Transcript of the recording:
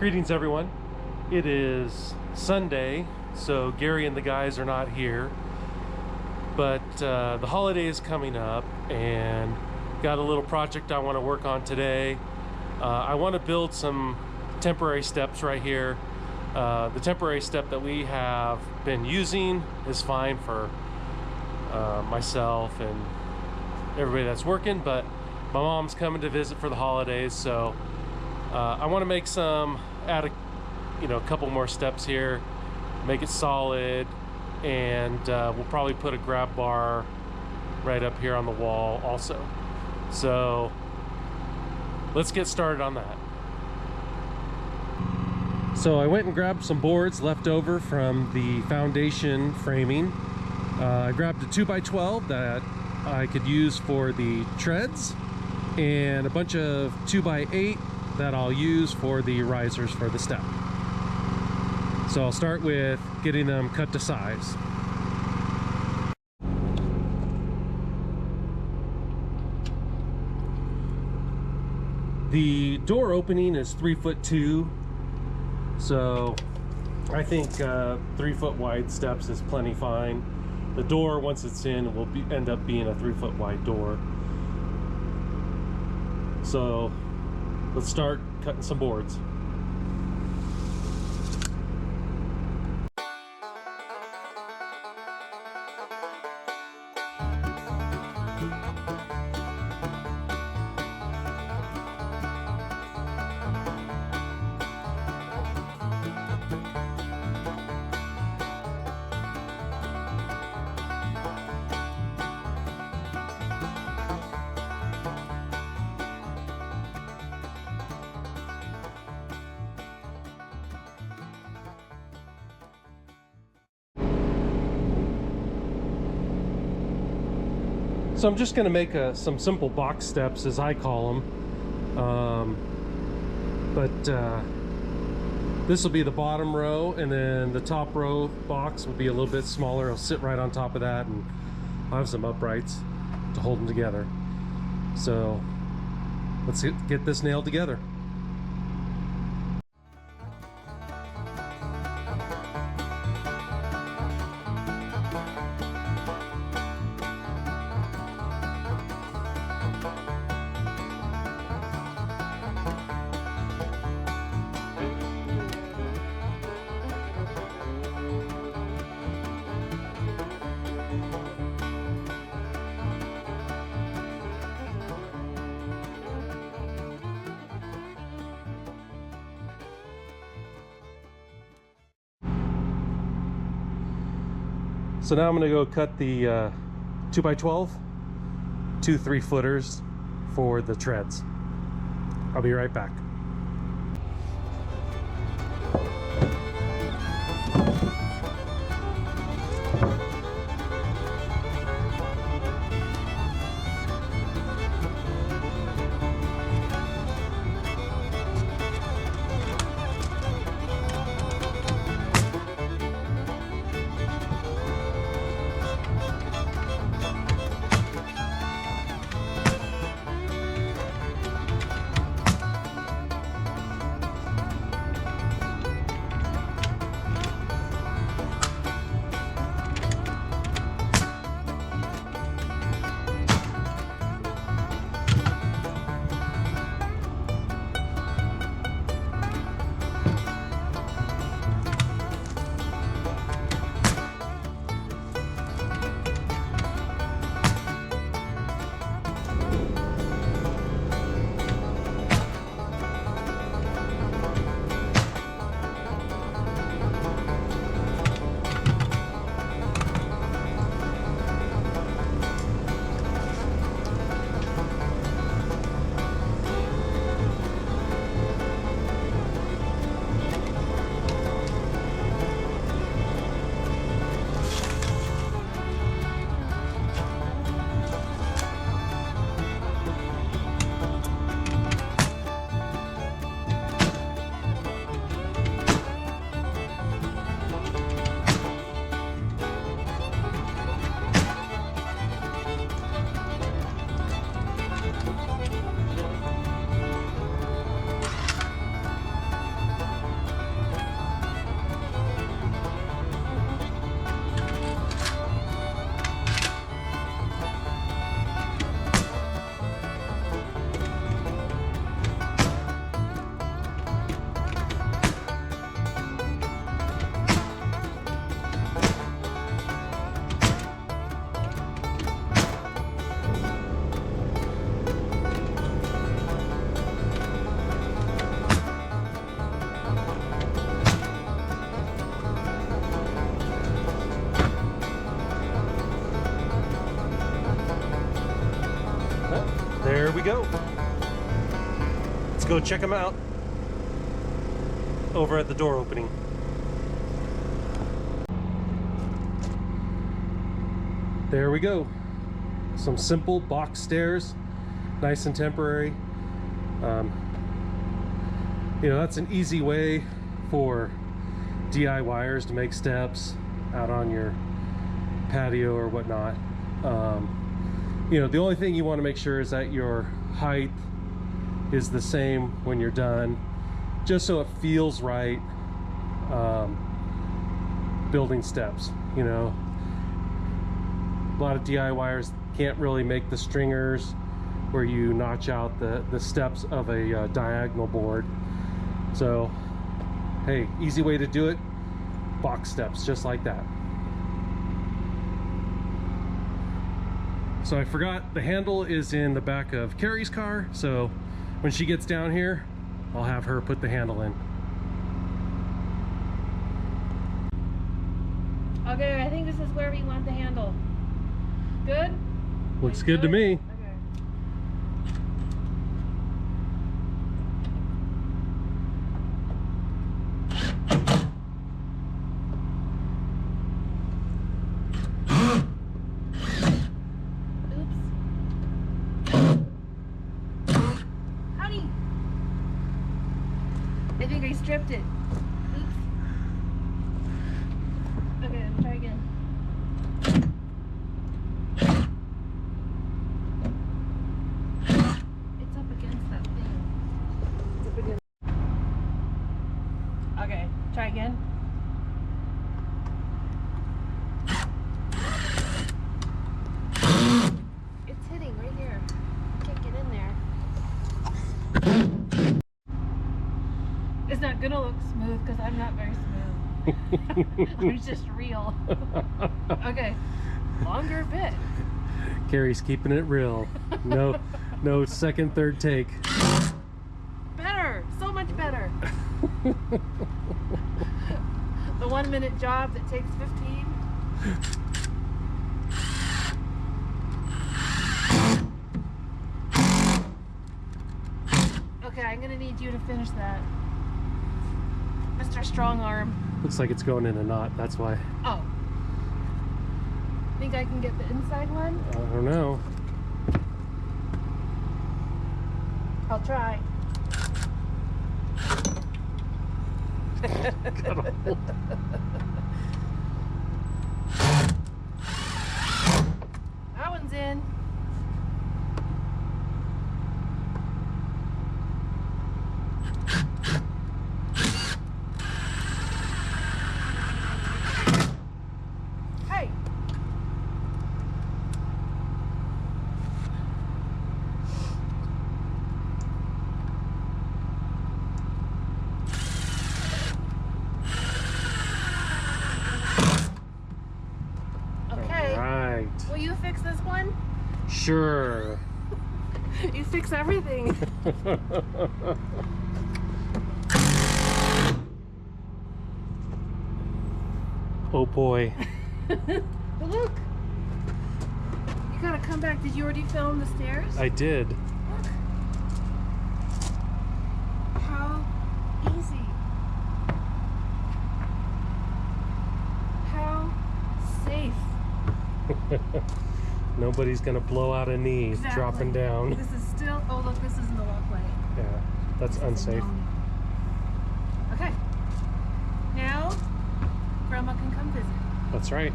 Greetings everyone. It is Sunday, so Gary and the guys are not here, but the holiday is coming up and got a little project I want to work on today. I want to build some temporary steps right here. The temporary step that we have been using is fine for myself and everybody that's working, but my mom's coming to visit for the holidays, so I want to make add a couple more steps here, make it solid, and we'll probably put a grab bar right up here on the wall also. So let's get started on that. So I went and grabbed some boards left over from the foundation framing. I grabbed a 2x12 that I could use for the treads, and a bunch of 2x8 that I'll use for the risers for the step. So I'll start with getting them cut to size. The door opening is 3'2", so I think 3 foot wide steps is plenty fine. The door, once it's in, will end up being a 3 foot wide door. So let's start cutting some boards. So I'm just going to make some simple box steps, as I call them, this will be the bottom row, and then the top row box will be a little bit smaller. It'll sit right on top of that, and I'll have some uprights to hold them together. So let's get this nailed together. So now I'm going to go cut the 2x12, 2 3-footers for the treads. I'll be right back. go check them out over at the door opening. There we go. Some simple box stairs, nice and temporary. You know, that's an easy way for DIYers to make steps out on your patio or whatnot. You know, the only thing you want to make sure is that your height is the same when you're done, just so it feels right building steps. You know, a lot of DIYers can't really make the stringers where you notch out the steps of a diagonal board. So hey, easy way to do it, box steps just like that. So I forgot the handle is in the back of Carrie's car, so when she gets down here I'll have her put the handle in. Okay, I think this is where we want the handle. Good? Looks good to me. I think I stripped it. Oops. Okay, let's try again. It's up against that thing. It's up against. Okay, try again. It's hitting right here. I can't get in there. It's not gonna look smooth because I'm not very smooth. I'm just real. Okay, longer bit. Carrie's keeping it real. No second, third take. Better, so much better. The 1 minute job that takes 15. Okay, I'm gonna need you to finish that. Mr. Strong Arm. Looks like it's going in a knot, that's why. Oh. Think I can get the inside one? I don't know. I'll try. That one's in. Will you fix this one? Sure. You fix everything. Oh boy. But look. You gotta come back. Did you already film the stairs? I did. Look. How easy. How safe. Nobody's gonna blow out a knee dropping down. This is still, oh look, this isn't the walkway. Yeah, that's unsafe. Okay. Now, Grandma can come visit. That's right.